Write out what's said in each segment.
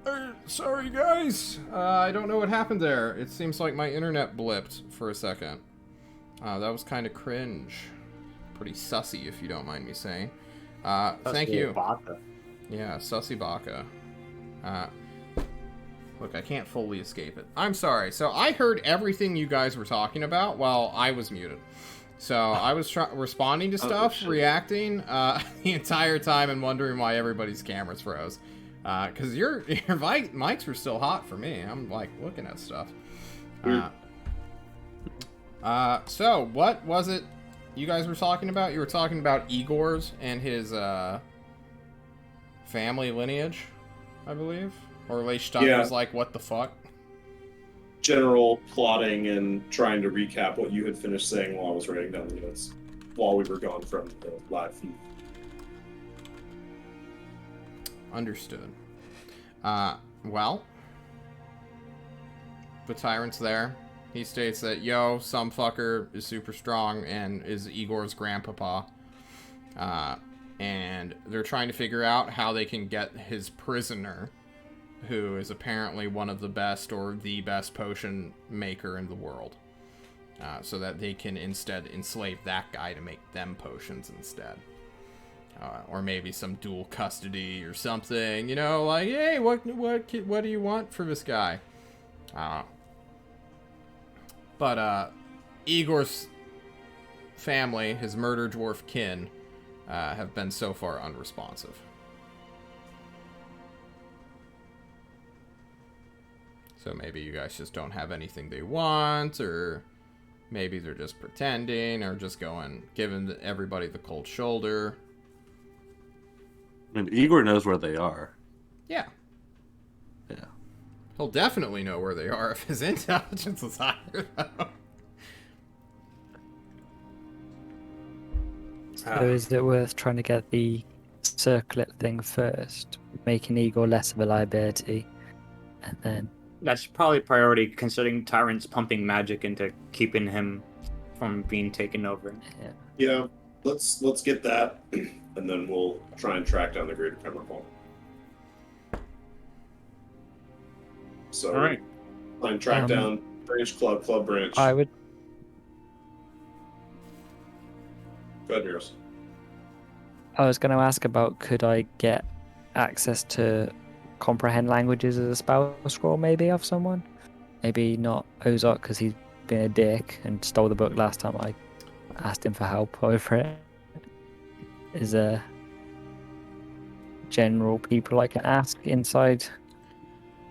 Perfect. Sorry, guys. I don't know what happened there. It seems like my internet blipped for a second. That was kind of cringe. Pretty sussy, if you don't mind me saying. Thank you. Baka. Yeah, sussy baka. Look, I can't fully escape it. I'm sorry. So I heard everything you guys were talking about while I was muted. So I was responding to stuff, reacting the entire time, and wondering why everybody's cameras froze. Because your mics were still hot for me. I'm like looking at stuff. So what was it you guys were talking about? You were talking about Igor's and his family lineage, I believe. Or Leishtan was like, what the fuck? General plotting and trying to recap what you had finished saying while I was writing down the notes while we were gone from the live feed. Understood. Well, the tyrant's there. He states that, yo, some fucker is super strong and is Igor's grandpapa. And they're trying to figure out how they can get his prisoner, who is apparently one of the best or the best potion maker in the world. So that they can instead enslave that guy to make them potions instead. Or maybe some dual custody or something, you know, like, hey, what do you want for this guy? But Igor's family, his murder dwarf kin, have been so far unresponsive. So maybe you guys just don't have anything they want, or maybe they're just pretending, or just giving everybody the cold shoulder. I mean, Igor knows where they are. Yeah. Yeah. He'll definitely know where they are if his intelligence is higher, though. So is it worth trying to get the circlet thing first, making Igor less of a liability, and then... That's probably priority, considering Tyrant's pumping magic into keeping him from being taken over. Yeah, let's get that, and then we'll try and track down the Greater Pemberton. So, all right, try and track down branch club branch. I would. Go ahead, Miros. I was going to ask about, could I get access to comprehend languages as a spell scroll maybe off someone? Maybe not Ozark, because he's been a dick and stole the book last time I asked him for help over it. Is there general people I can ask inside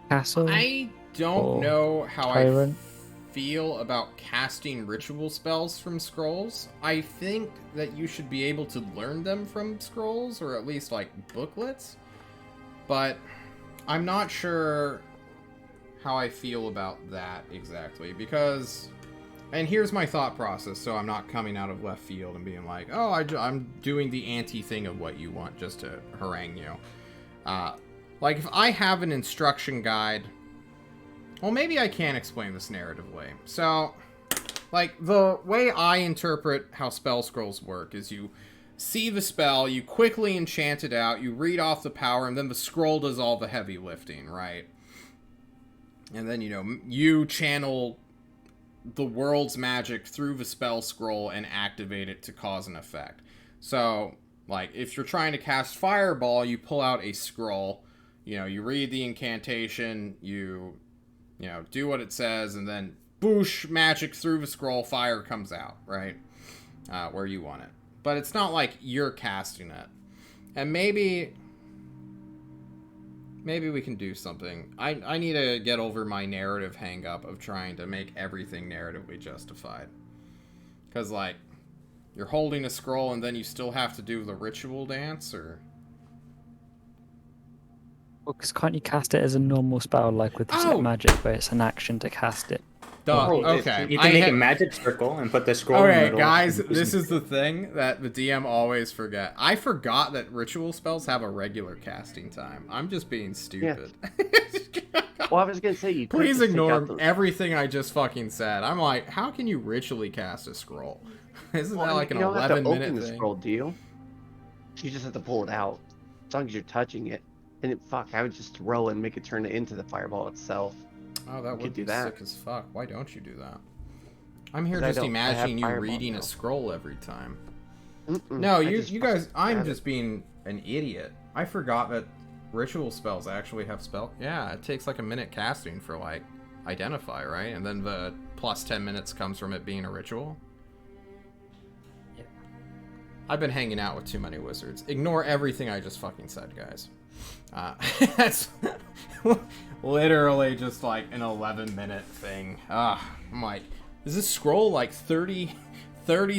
castle? I don't know how Tyrant? I feel about casting ritual spells from scrolls. I think that you should be able to learn them from scrolls, or at least like booklets, but I'm not sure how I feel about that exactly, because, and here's my thought process, so I'm not coming out of left field and being like, oh, I'm doing the anti-thing of what you want just to harangue you. Like, if I have an instruction guide, well, maybe I can explain this narratively. So, like, the way I interpret how spell scrolls work is you see the spell, you quickly enchant it out, you read off the power, and then the scroll does all the heavy lifting, right? And then, you know, you channel the world's magic through the spell scroll and activate it to cause an effect. So, like, if you're trying to cast Fireball, you pull out a scroll, you know, you read the incantation, you know, do what it says, and then boosh, magic through the scroll, fire comes out, right? Where you want it. But it's not like you're casting it. And maybe we can do something. I need to get over my narrative hang-up of trying to make everything narratively justified. Because, like, you're holding a scroll and then you still have to do the ritual dance, or... Well, because can't you cast it as a normal spell, like with magic, where it's an action to cast it? Okay. You can make a magic circle and put the scroll in the middle. Guys, this is the thing that the DM always forget. I forgot that ritual spells have a regular casting time. I'm just being stupid. Yeah. Well, I was going to say, you please ignore everything I just fucking said. I'm like, how can you ritually cast a scroll? Isn't that like an 11-minute thing? The scroll, do you? You just have to pull it out. As long as you're touching it. And I would just throw it and make it turn it into the fireball itself. Oh, that You would could be do that. sick as fuck. Why don't you do that? I'm here 'Cause I just don't- I have imagining you fireball reading now. a scroll every time. Mm-mm, No, I you just guys, fucking I'm grab just it. being an idiot. I forgot that ritual spells actually have spell. Yeah, it takes like a minute casting for like identify, right? And then the plus 10 minutes comes from it being a ritual. Yeah. I've been hanging out with too many wizards. Ignore everything I just fucking said, guys. That's literally just like an 11-minute thing. I'm like, is this scroll like 30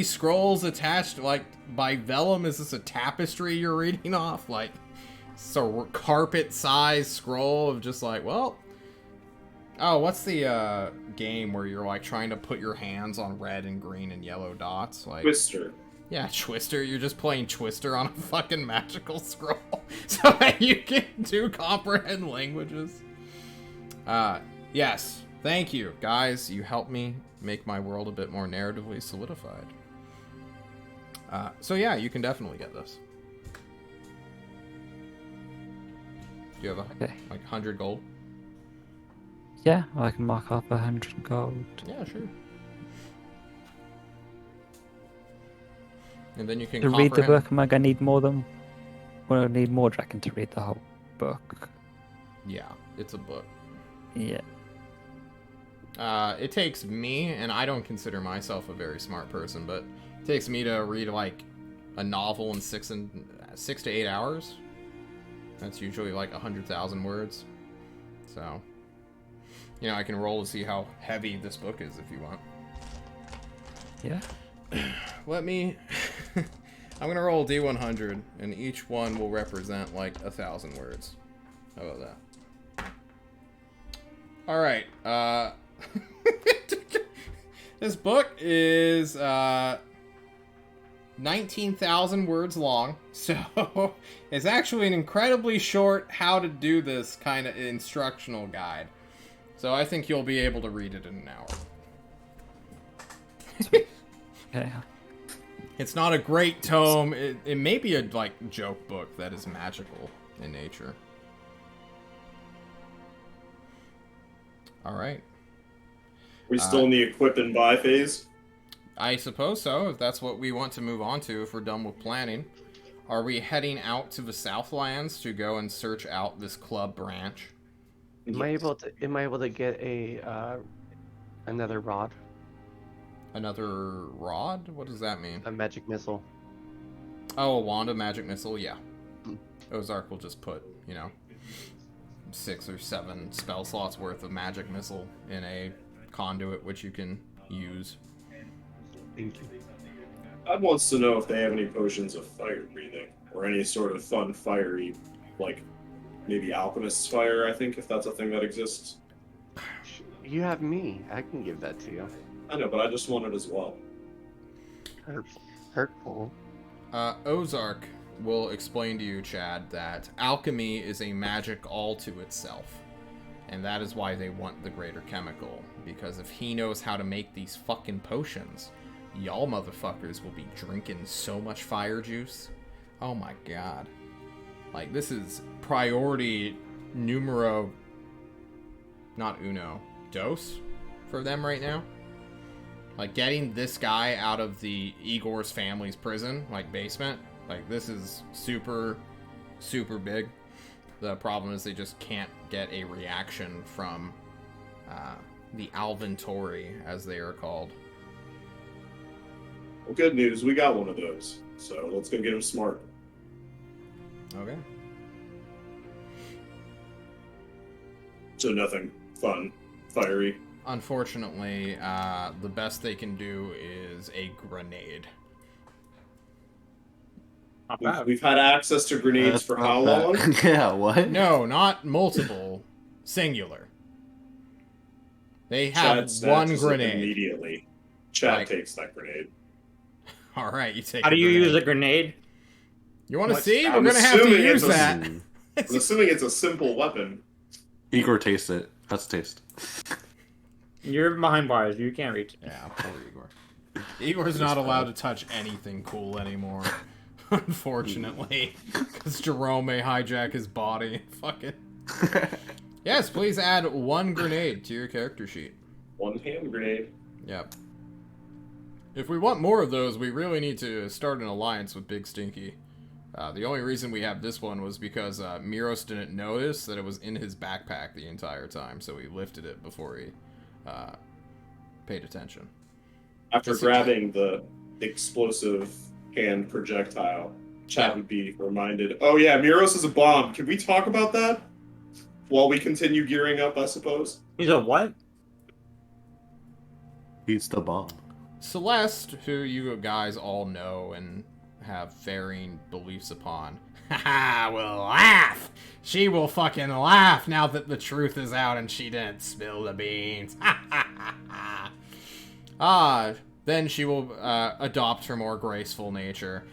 scrolls attached like by vellum? Is this a tapestry you're reading off? Like, it's a carpet-sized scroll of just like, well... Oh, what's the game where you're like trying to put your hands on red and green and yellow dots? Like, Twister. yeah, Twister. You're just playing Twister on a fucking magical scroll so that you can comprehend languages. Yes. Thank you, guys. You helped me make my world a bit more narratively solidified. So yeah, you can definitely get this. Do you have Okay. like 100 gold? Yeah, I can mark off 100 gold. Yeah, sure. And then you can To read the comprehend- book, am I gonna need more than? Well, I need more dragon to read the whole book. Yeah, it's a book. Yeah. It takes me, and I don't consider myself a very smart person, but it takes me to read like a novel in 6 to 8 hours. That's usually like 100,000 words. So, you know, I can roll to see how heavy this book is if you want. Yeah. Let me... I'm gonna roll a D100, and each one will represent like 1,000 words. How about that? Alright, this book is, 19,000 words long, so it's actually an incredibly short how to do this kind of instructional guide. So I think you'll be able to read it in an hour. Okay. It's not a great tome. It may be a like joke book that is magical in nature. All right. We still in the equip and buy phase? I suppose so, if that's what we want to move on to, if we're done with planning. Are we heading out to the Southlands to go and search out this club branch? Am I able to get a another rod, Another rod? What does that mean? a magic missile? Oh, a wand of magic missile? Yeah. Hmm. Ozark will just put, you know, 6 or 7 spell slots worth of magic missile in a conduit, which you can use. Thank you. Ed wants to know if they have any potions of fire breathing or any sort of fun fiery, like maybe alchemist's fire. I think if that's a thing that exists. You have me. I can give that to you. I know, but I just want it as well. Hurtful. Ozark will explain to you, Chad, that alchemy is a magic all to itself. And that is why they want the greater chemical. Because if he knows how to make these fucking potions, y'all motherfuckers will be drinking so much fire juice. Oh my god. Like, this is priority numero... not uno. Dos? For them right now. Like, getting this guy out of the Igor's family's prison, like, basement. Like, this is super, super big. The problem is they just can't get a reaction from the Alventori, as they are called. Well, good news, we got one of those. So let's go get him smart. Okay. So nothing fun, fiery. Unfortunately, the best they can do is a grenade. Not We've, bad. we've had access to grenades That's for not how bad. long? Yeah, what? No, not multiple. Singular. They Chad have snatches one it grenade. immediately. Chad Like- takes that grenade. All right, you take. How do you grenade. use a grenade? You want to What? see? We're I'm gonna have to assuming use it's a- that. Mm. I'm assuming it's a simple weapon. Igor tastes it. That's taste. You're behind bars. You can't reach it. Yeah, poor Igor. Igor's not allowed to touch anything cool anymore. Unfortunately, because Jerome may hijack his body. Fucking. Yes, please add 1 grenade to your character sheet. 1 hand grenade. Yep. If we want more of those, we really need to start an alliance with Big Stinky. The only reason we have this one was because Miros didn't notice that it was in his backpack the entire time, so he lifted it before he paid attention. After grabbing the explosive hand projectile, Chad would be reminded, oh yeah, Miros is a bomb. Can we talk about that? While we continue gearing up, I suppose. He's a what? He's the bomb. Celeste, who you guys all know and have varying beliefs upon, will laugh. She will fucking laugh now that the truth is out and she didn't spill the beans. Then she will adopt her more graceful nature,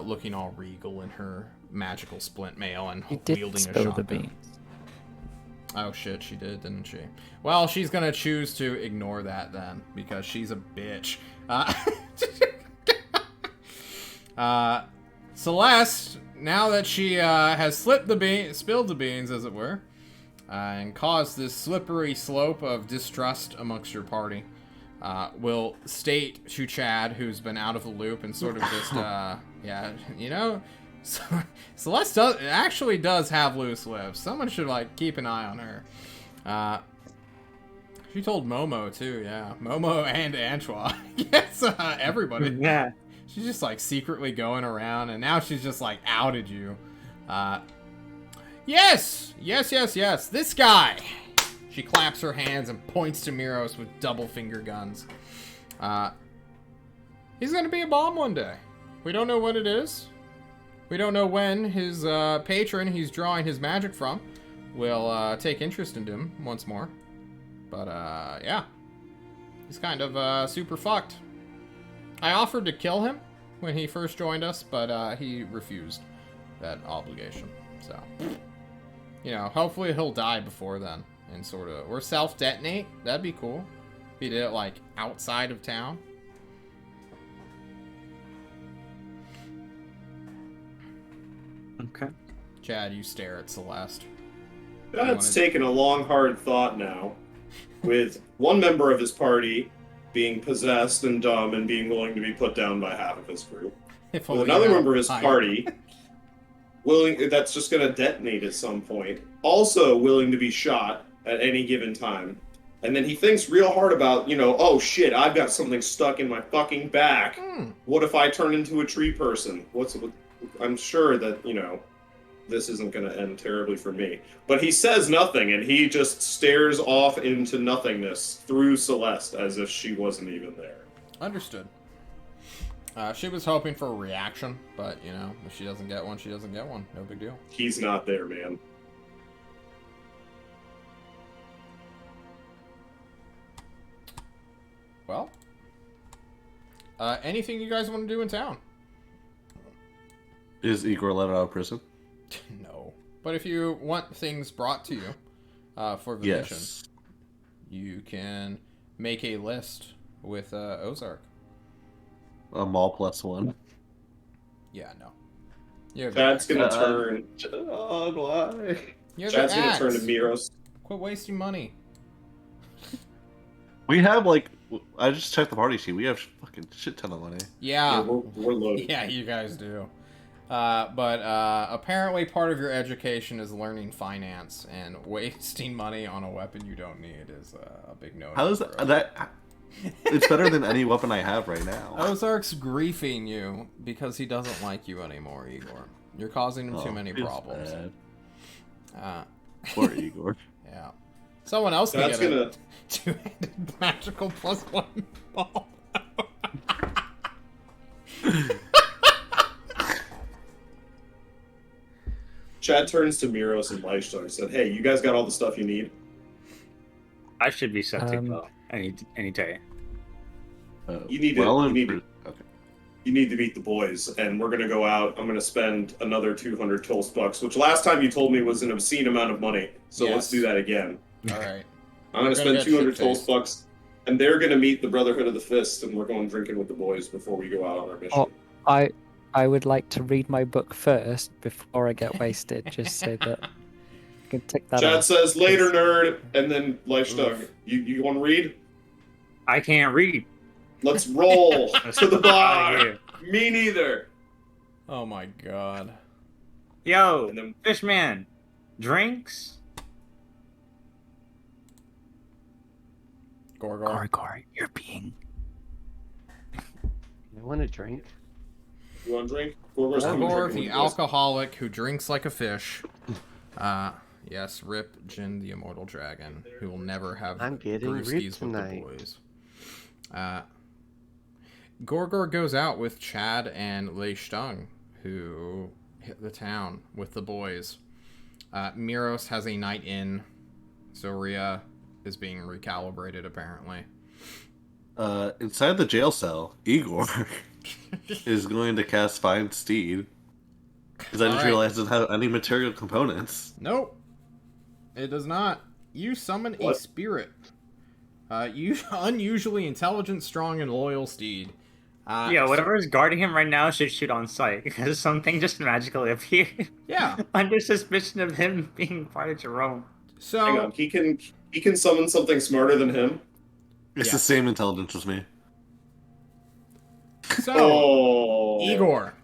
looking all regal in her magical splint mail and You did wielding a spill the shotgun. beans. Oh shit, she did, didn't she? Well, she's gonna choose to ignore that then, because she's a bitch. Celeste, now that she has spilled the beans, as it were, and caused this slippery slope of distrust amongst your party, will state to Chad, who's been out of the loop and sort of just, yeah, you know, Celeste does have loose lips. Someone should, like, keep an eye on her. She told Momo, too, yeah. Momo and Antoine. Yes, everybody. Yeah. She's just, like, secretly going around, and now she's just, like, outed you. Yes! Yes, this guy! She claps her hands and points to Miros with double finger guns. He's gonna be a bomb one day. We don't know what it is. We don't know when his patron he's drawing his magic from will take interest in him once more. But, yeah. He's kind of super fucked. I offered to kill him when he first joined us, but he refused that obligation. So, you know, hopefully he'll die before then. And sort of, or self-detonate. That'd be cool. If he did it, like, outside of town. Okay. Chad, you stare at Celeste. That's taken a long, hard thought now, with one member of his party being possessed and dumb and being willing to be put down by half of his group. If With only another you had member of his time. party that's just going to detonate at some point, also willing to be shot at any given time. And then he thinks real hard about, you know, oh shit, I've got something stuck in my fucking back. What if I turn into a tree person? I'm sure that, you know, this isn't going to end terribly for me. But he says nothing, and he just stares off into nothingness through Celeste as if she wasn't even there. Understood. She was hoping for a reaction, but, you know, if she doesn't get one, she doesn't get one. No big deal. He's not there, man. Well, anything you guys want to do in town? Is Igor let out of prison? No. But if you want things brought to you for the mission, Yes. you can make a list with Ozark. A mall +1. Yeah, no. You're Chad's gonna turn. Oh, why? Chad's gonna turn to Miros. Quit wasting money. We have, like, I just checked the party sheet. We have fucking shit ton of money. Yeah. We're loaded. Yeah, you guys do. But apparently part of your education is learning finance, and wasting money on a weapon you don't need is a big no. How is that? It's better than any weapon I have right now. Ozark's griefing you because he doesn't like you anymore, Igor. You're causing him too many feels problems. bad. Poor Igor. Yeah. Someone else can That's get gonna. a two-handed magical +1 ball. Chad turns to Miros and Leishtar and said, "Hey, you guys got all the stuff you need?" I should be set to go any day. You need to- well, you need to- okay. You need to meet the boys, and we're gonna go out. I'm gonna spend another 200 Tulse bucks, which last time you told me was an obscene amount of money. So Yes. let's do that again. All right. I'm gonna We're spend get 200 Tulse shit-faced. bucks, and they're gonna meet the Brotherhood of the Fist, and we're going drinking with the boys before we go out on our mission. Oh, I would like to read my book first before I get wasted, just so that I can tick that Chad off. says later, nerd, and then Leistung. Oof. You want to read? I can't read. Let's roll to the Outta bar. here. Me neither. Oh my god. Yo, And then Fishman, drinks? Gorgor. Gorgor, you're being. I want a drink. you want a drink? Gorgor's coming Gorgor, drinking the with you guys. alcoholic who drinks like a fish. Yes, rip Jin the immortal dragon, who will never have I'm getting ripped brewskis with the tonight. boys. Gorgor goes out with Chad and Lei Stung, who hit the town with the boys. Miros has a night in. Zoria is being recalibrated, apparently. Inside the jail cell, Igor is going to cast Find Steed. Because I just Alright. realized it doesn't have any material components. Nope. It does not. You summon a What? spirit. You unusually intelligent, strong, and loyal steed. Yeah, whatever is guarding him right now should shoot on sight, because something just magically appeared. Yeah. Under suspicion of him being part of Jerome. So Hang on, he can summon something smarter than him. It's Yeah. the same intelligence as me. So, Oh, Igor,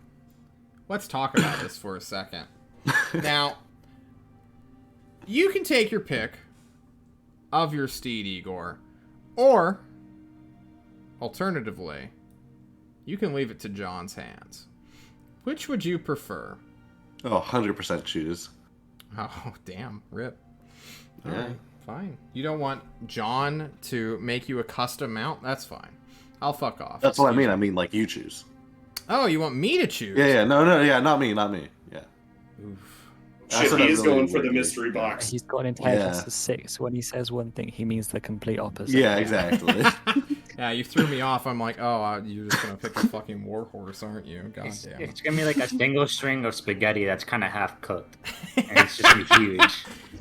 let's talk about this for a second. Now, you can take your pick of your steed, Igor, or, alternatively, you can leave it to John's hands. Which would you prefer? Oh, 100% choose. Oh, damn, rip. Yeah. Alright, fine. You don't want John to make you a custom mount? That's fine. I'll fuck off. That's what I Excuse mean. me. I mean, like, you choose. Oh, you want me to choose? Yeah, no, not me. Yeah. Oof. I shit, said he that is really going for the weirdly. mystery box. He's got an intelligence Yeah. of 6. When he says one thing, he means the complete opposite. Yeah, exactly. Yeah, you threw me off. I'm like, oh, you're just gonna pick a fucking warhorse, aren't you? God It's, damn. it's gonna be like a single string of spaghetti that's kind of half cooked, and it's just gonna be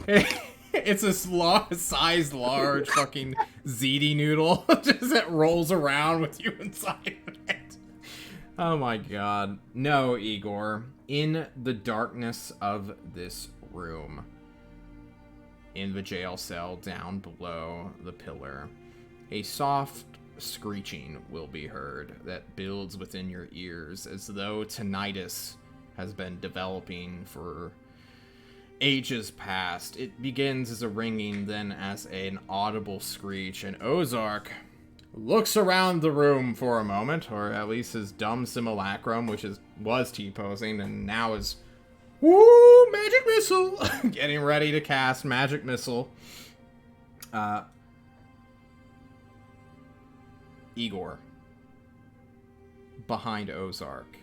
huge. It's a size large fucking ziti noodle just that rolls around with you inside of it. Oh my god. No, Igor. In the darkness of this room, in the jail cell down below the pillar, a soft screeching will be heard that builds within your ears as though tinnitus has been developing for ages past. It begins as a ringing, then as an audible screech, and Ozark looks around the room for a moment, or at least his dumb simulacrum, which was T-posing, and now is, woo, magic missile, getting ready to cast magic missile. Igor, behind Ozark,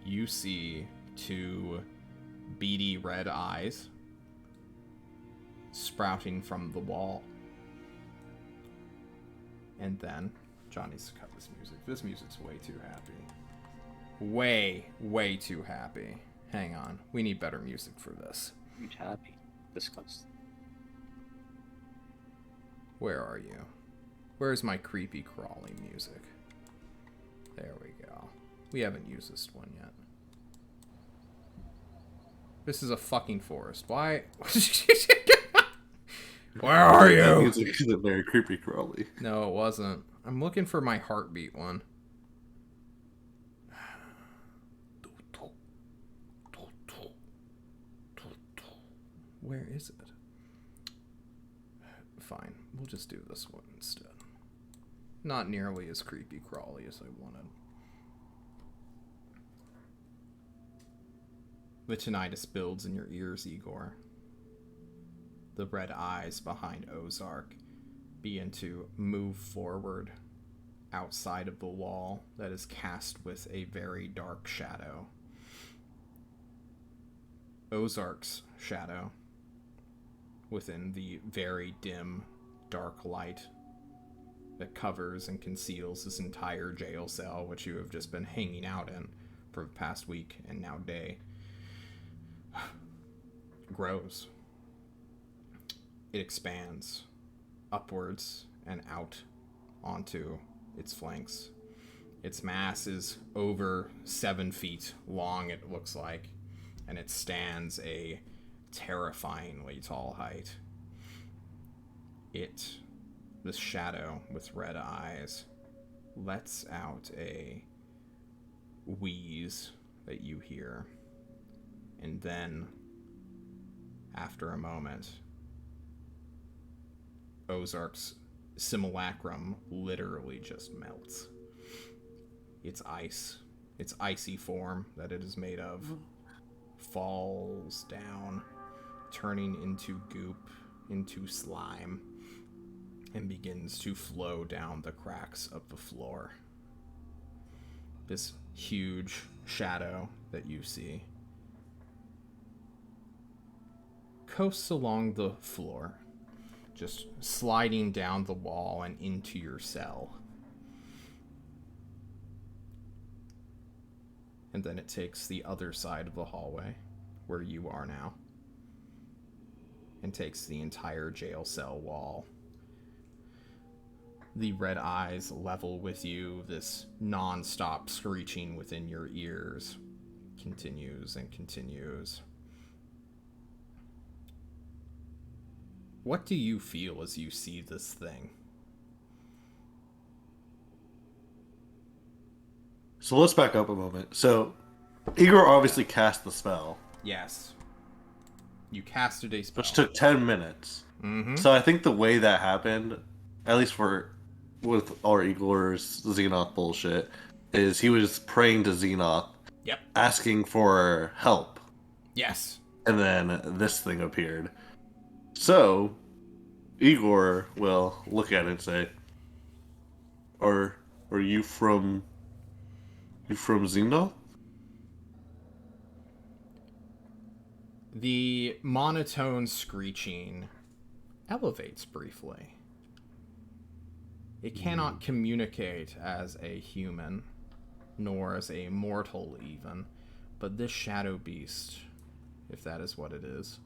you see two beady red eyes sprouting from the wall. And then, John needs to cut this music. This music's way too happy. Way too happy. Hang on. We need better music for this. I'm happy. Disgust. Where are you? Where's my creepy crawly music? There we go. We haven't used this one yet. This is a fucking forest. Why? Where are That you? music isn't very creepy crawly. No, it wasn't. I'm looking for my heartbeat one. Where is it? Fine, we'll just do this one instead. Not nearly as creepy crawly as I wanted. The tinnitus builds in your ears, Igor. The red eyes behind Ozark begin to move forward outside of the wall that is cast with a very dark shadow. Ozark's shadow, within the very dim, dark light that covers and conceals this entire jail cell, which you have just been hanging out in for the past week and now day, grows. It expands upwards and out onto its flanks. Its mass is over 7 feet long, it looks like, and it stands a terrifyingly tall height. This shadow with red eyes, lets out a wheeze that you hear. And then, after a moment, Ozark's simulacrum literally just melts. Its icy form that it is made of, falls down, turning into goop, into slime, and begins to flow down the cracks of the floor. This huge shadow that you see coasts along the floor, just sliding down the wall and into your cell. And then it takes the other side of the hallway, where you are now, and takes the entire jail cell wall. The red eyes level with you, this non-stop screeching within your ears continues and continues. What do you feel as you see this thing? So let's back up a moment. So Igor obviously cast the spell, Yes. You casted a spell. which took 10 minutes. Mm-hmm. So I think the way that happened, at least with our Igor's Xenoth bullshit, is he was praying to Xenoth, Yep. asking for help, Yes. and then this thing appeared. So Igor will look at it and say, Are you from Xenoth? The monotone screeching elevates briefly. It cannot communicate as a human, nor as a mortal even, but this shadow beast, if that is what it is,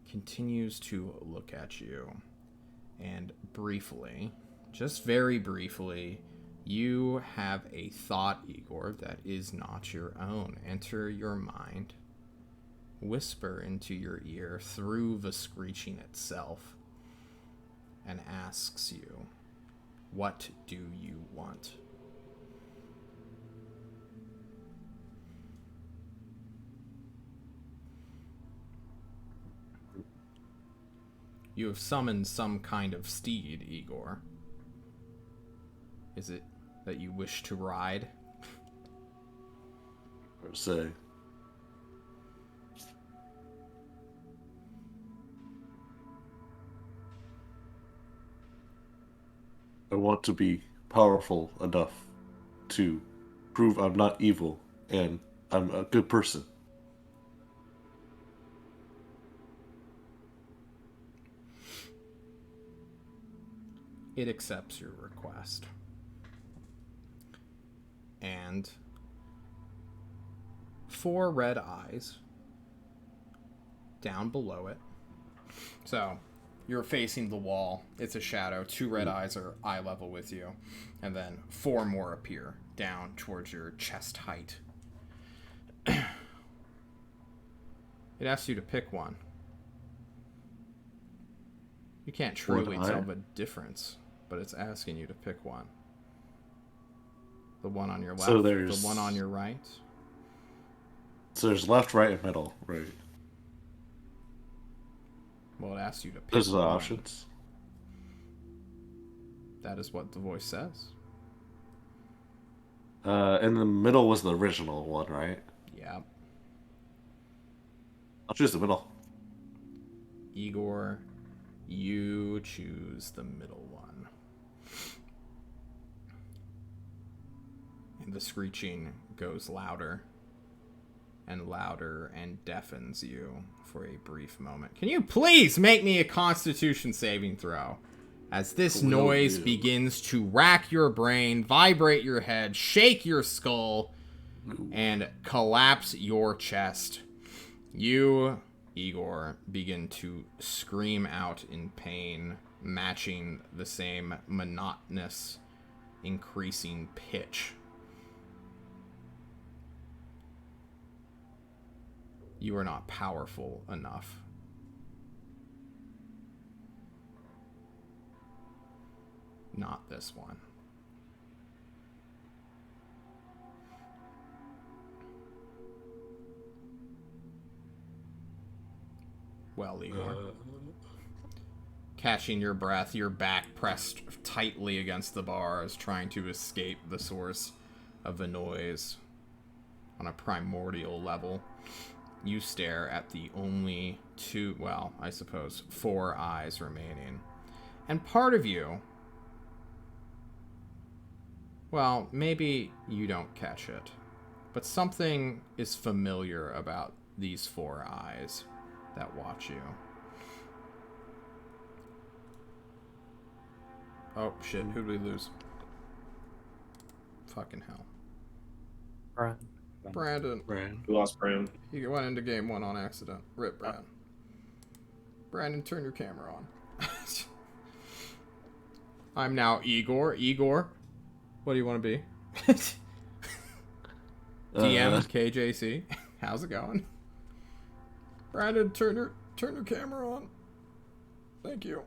continues to look at you, and briefly, just very briefly, you have a thought, Igor, that is not your own. Enter your mind. Whisper into your ear through the screeching itself, and asks you, what do you want? You have summoned some kind of steed, Igor. Is it that you wish to ride? Or say, I want to be powerful enough to prove I'm not evil and I'm a good person. It accepts your request. And 4 red eyes down below it. So, you're facing the wall. It's a shadow. 2 red eyes are eye level with you. And then 4 more appear down towards your chest height. It asks you to pick one. You can't truly tell the difference, but it's asking you to pick one. The one on your left, So the one on your right. So there's left, right, and middle, right? Well, it asks you to pick Those are the one. options. That is what the voice says. And the middle was the original one, right? Yeah. I'll choose the middle. Igor, you choose the middle one. And the screeching goes louder and louder and deafens you for a brief moment. Can you please make me a Constitution saving throw? As this noise begins to rack your brain, vibrate your head, shake your skull, and collapse your chest. You, Igor, begin to scream out in pain, matching the same monotonous, increasing pitch. You are not powerful enough. Not this one. Well, Igor. Catching your breath, your back pressed tightly against the bars, trying to escape the source of the noise on a primordial level. You stare at the only four eyes remaining. And part of you, well, maybe you don't catch it, but something is familiar about these four eyes that watch you. Oh, shit. Who'd we lose? Fucking hell. Brandon. We lost Brandon. He went into game 1 on accident. Rip, Brandon. Brandon, turn your camera on. I'm now Igor. Igor, what do you want to be? DM KJC. How's it going? Brandon, turn your camera on. Thank you.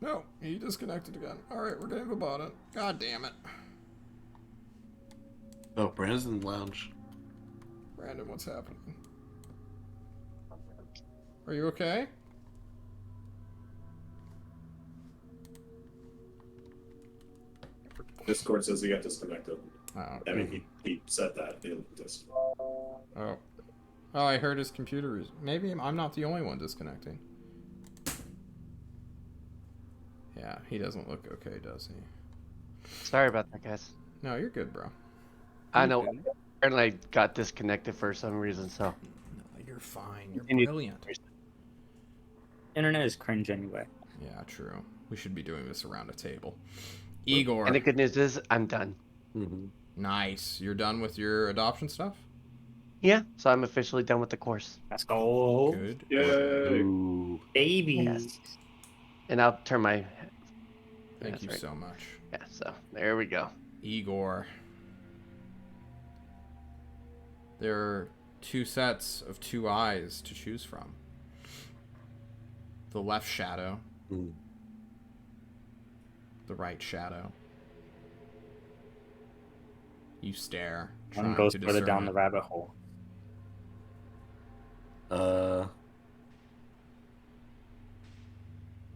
No, he disconnected again. Alright, we're getting about it. God damn it. Oh, Brandon's in the lounge. Brandon, what's happening? Are you okay? Discord says he got disconnected. Oh, I mean, he said that in Discord. Oh. Oh, I heard his computer is... Maybe I'm not the only one disconnecting. Yeah, he doesn't look okay, does he? Sorry about that, guys. No, you're good, bro. I know. Apparently, I got disconnected for some reason, so. No, you're fine. You're And you- brilliant. Internet is cringe anyway. Yeah, true. We should be doing this around a table. Igor. And the good news is, I'm done. Mm-hmm. Nice. You're done with your adoption stuff? Yeah, so I'm officially done with the course. Let's go. Good. Yay! Ooh. Baby. Yes. And I'll turn my. Thank That's you right. so much. Yeah, so there we go. Igor. There are two sets of two eyes to choose from. The left shadow, Mm. the right shadow. You stare, One trying goes to further discern down it. the rabbit hole.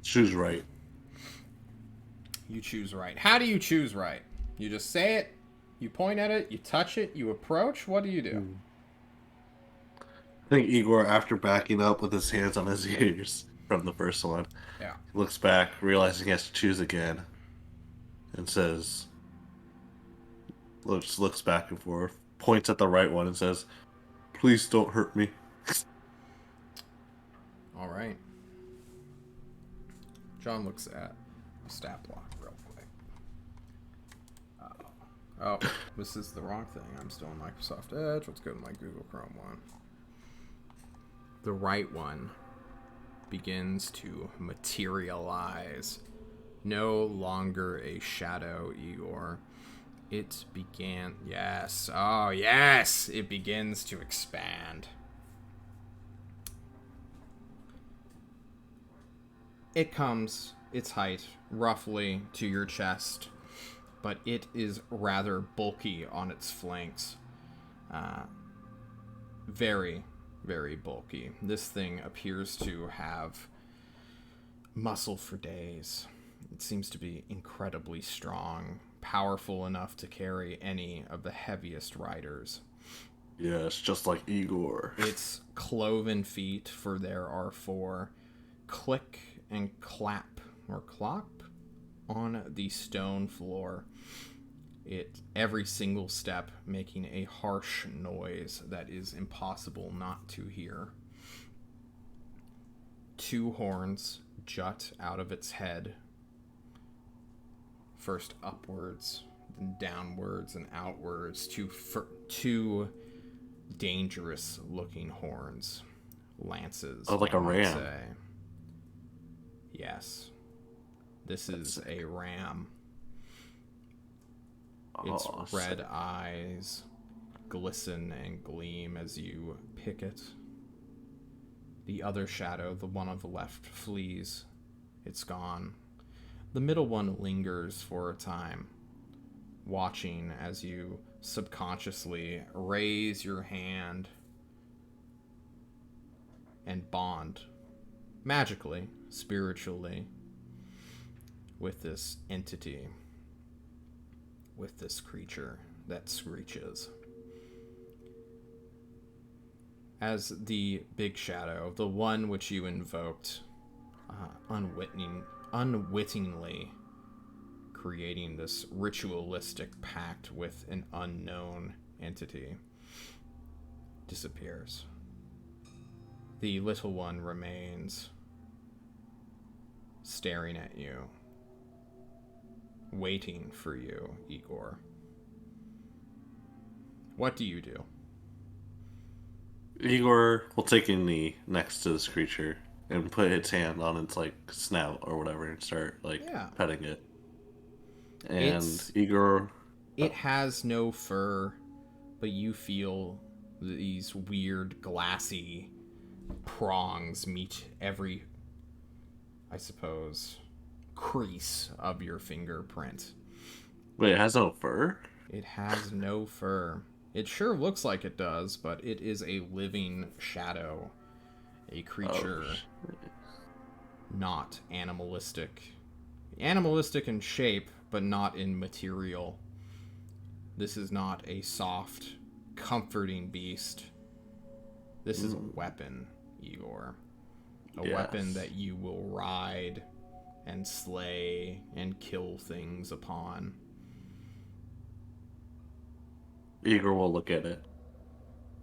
Choose right. You choose right. How do you choose right? You just say it, you point at it, you touch it, you approach. What do you do? I think Igor, after backing up with his hands on his ears from the first one, Yeah. looks back, realizing he has to choose again, and says, looks back and forth, points at the right one and says, "Please don't hurt me." All right. John looks at the stat block real quick. Oh, this is the wrong thing. I'm still in Microsoft Edge. Let's go to my Google Chrome one. The right one begins to materialize. No longer a shadow, Igor. It began... Yes. Oh, yes! It begins to expand. It comes, its height, roughly to your chest, but it is rather bulky on its flanks. Very, very bulky. This thing appears to have muscle for days. It seems to be incredibly strong, powerful enough to carry any of the heaviest riders. Yes, just like Igor. Its cloven feet, for there are four, click and clap or clop on the stone floor. Every single step making a harsh noise that is impossible not to hear. Two horns jut out of its head, first upwards, then downwards and outwards. Two dangerous-looking horns, lances. Oh, like a one might ram. say. Yes, this is a ram. Its Oh, red sick. eyes glisten and gleam as you pick it. The other shadow, the one on the left, flees. It's gone. The middle one lingers for a time, watching as you subconsciously raise your hand and bond magically, spiritually, with this entity, with this creature that screeches. As the big shadow, the one which you invoked, unwittingly creating this ritualistic pact with an unknown entity, disappears. The little one remains staring at you, waiting for you, Igor. What do you do? Igor will take a knee next to this creature and put its hand on its like snout or whatever and start like Yeah. petting it. And It's- Igor, It has no fur, but you feel these weird glassy prongs meet every, I suppose, crease of your fingerprint. wait, it has no fur? It has no fur. It sure looks like it does, but it is a living shadow. A creature not animalistic. Animalistic in shape, but not in material. This is not a soft, comforting beast. This is a weapon, Igor. A weapon that you will ride and slay and kill things upon. Igor will look at it,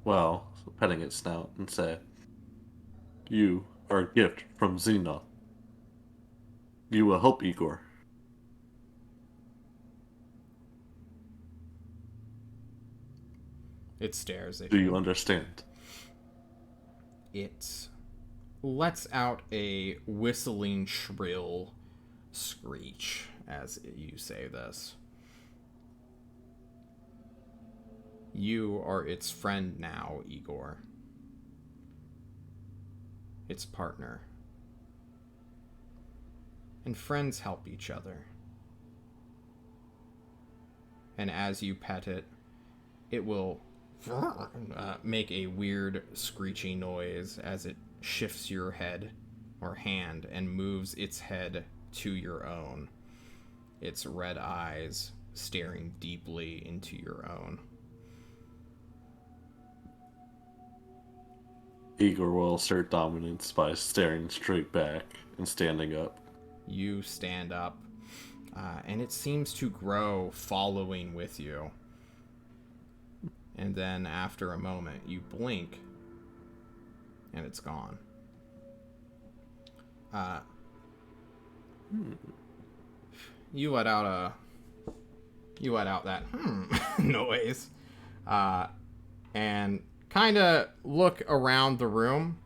well, petting its snout, and say, "You are a gift from Xena. You will help Igor." It stares at Do you. you understand? It lets out a whistling, shrill screech as you say this. You are its friend now, Igor. Its partner. And friends help each other. And as you pet it, it will make a weird screeching noise as it shifts your head or hand and moves its head to your own. Its red eyes staring deeply into your own. Igor will assert dominance by staring straight back and standing up. You stand up, and it seems to grow following with you. And then after a moment, you blink, and it's gone. You let out that noise, and kind of look around the room,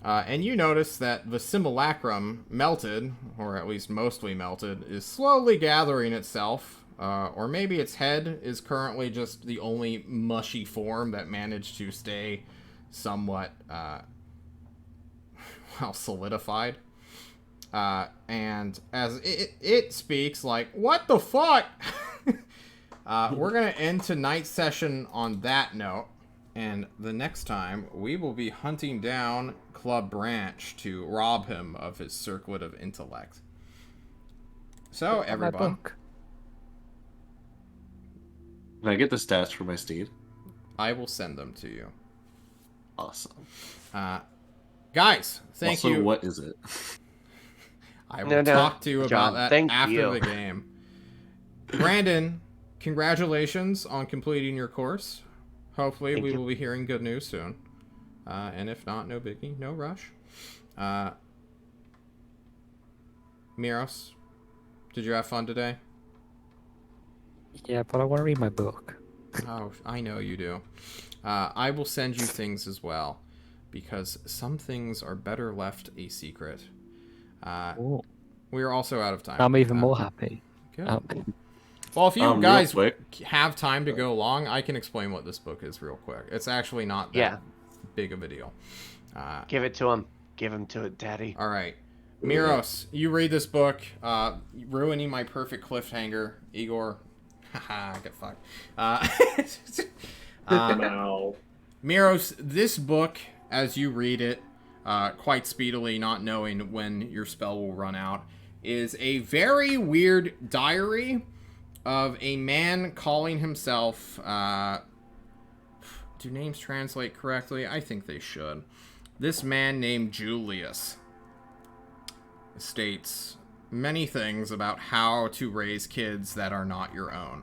and you notice that the simulacrum melted, or at least mostly melted, is slowly gathering itself, or maybe its head is currently just the only mushy form that managed to stay somewhat, solidified. And as it speaks, like, what the fuck? We're going to end tonight's session on that note. And the next time, we will be hunting down Club Branch to rob him of his circlet of intellect. So, everyone, Can I get the stats for my steed? I will send them to you. Awesome. Guys, thank also, you. what is it? I will talk to you John, about that thank after you. the game. Brandon, congratulations on completing your course. Hopefully, Thank we you. will be hearing good news soon. And if not, no biggie, no rush. Miros, did you have fun today? Yeah, but I want to read my book. Oh, I know you do. I will send you things as well, because some things are better left a secret. Oh, We are also out of time. I'm even more happy. Good. Um, Well, if you Real guys quick. have time to go long, I can explain what this book is real quick. It's actually not that Yeah. big of a deal. Give it to him. Give him to it, Daddy. All right. Miros, you read this book, ruining my perfect cliffhanger. Igor, haha, get fucked. Now, Miros, this book, as you read it, quite speedily, not knowing when your spell will run out, is a very weird diary of a man calling himself, do names translate correctly? I think they should. This man named Julius states many things about how to raise kids that are not your own.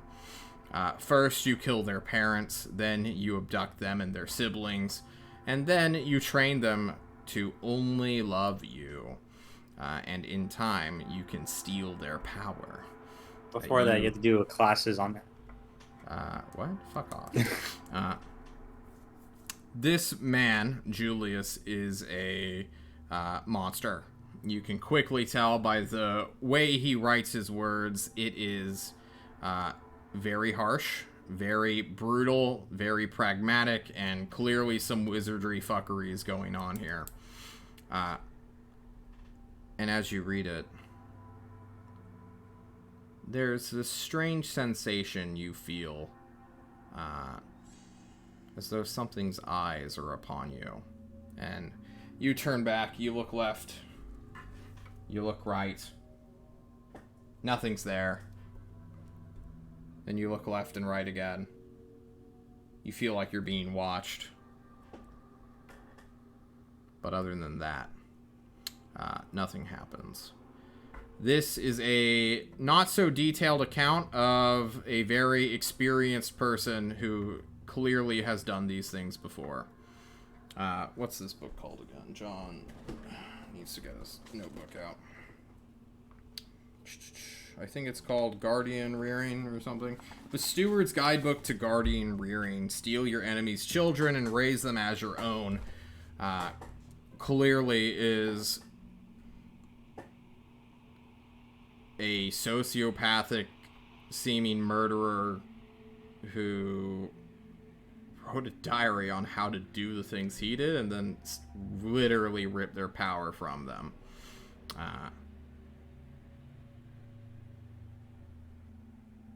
First, you kill their parents, then you abduct them and their siblings, and then you train them to only love you. And in time, you can steal their power. Before that, you have to do classes on that. What? Fuck off. This man, Julius, is a monster. You can quickly tell by the way he writes his words. It is very harsh, very brutal, very pragmatic, and clearly some wizardry fuckery is going on here. And as you read it, there's this strange sensation you feel, as though something's eyes are upon you. And you turn back, you look left, you look right, nothing's there. Then you look left and right again. You feel like you're being watched. But other than that, nothing happens. This is a not so detailed account of a very experienced person who clearly has done these things before. What's this book called again? John needs to get his notebook out. I think it's called Guardian Rearing or something. The Steward's Guidebook to Guardian Rearing. Steal your enemy's children and raise them as your own. Clearly is a sociopathic seeming murderer who wrote a diary on how to do the things he did and then literally ripped their power from them.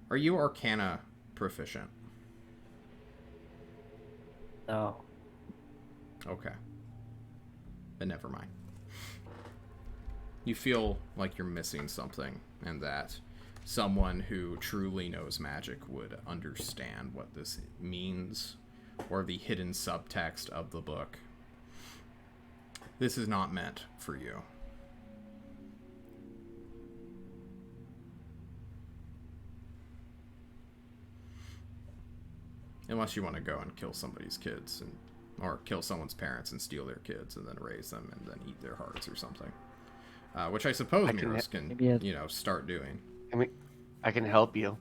Are you Arcana proficient? No. Okay. But never mind. You feel like you're missing something, and that someone who truly knows magic would understand what this means, or the hidden subtext of the book. This is not meant for you. Unless you want to go and kill somebody's kids, or kill someone's parents and steal their kids, and then raise them, and then eat their hearts or something. Which I suppose Miros can, start doing. I mean, I can help you.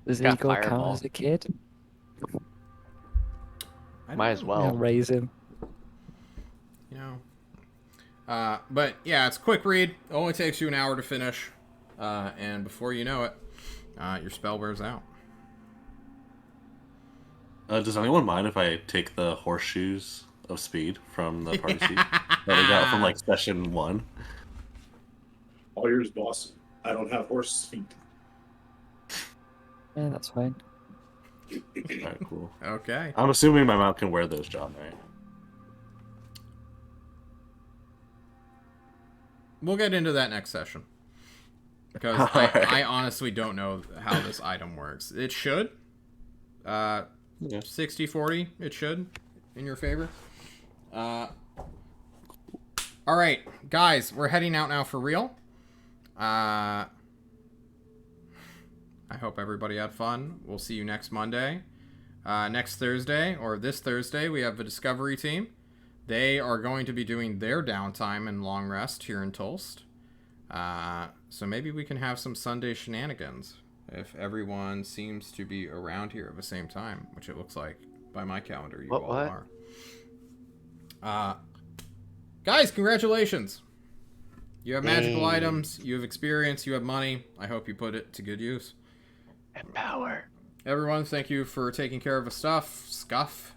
Does Got Igor count fireball. as a kid? Might as I'll well. raise him. But yeah, it's a quick read. It only takes you an hour to finish. And before you know it, your spell wears out. Does anyone mind if I take the horseshoes of speed from the party sheet that we got from like session 1? all yours, boss. I don't have horse feet. Yeah, that's fine. Alright, cool. Okay. I'm assuming my mount can wear those, John, right? We'll get into that next session. Because Alright. I honestly don't know how this item works. It should. Yeah. 60-40, it should. In your favor. Alright, guys, we're heading out now for real. I hope everybody had fun. We'll see you next Monday. Next Thursday, or this Thursday, we have the Discovery team. They are going to be doing their downtime and long rest here in Tulst. So maybe we can have some Sunday shenanigans if everyone seems to be around here at the same time, which it looks like by my calendar you all are. Guys, congratulations! You have magical Thanks. items, you have experience, you have money. I hope you put it to good use. And power. Everyone, thank you for taking care of the scuff.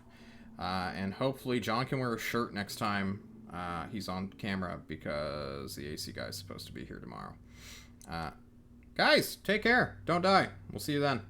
And hopefully John can wear a shirt next time he's on camera, because the AC guy is supposed to be here tomorrow. Guys, take care. Don't die. We'll see you then.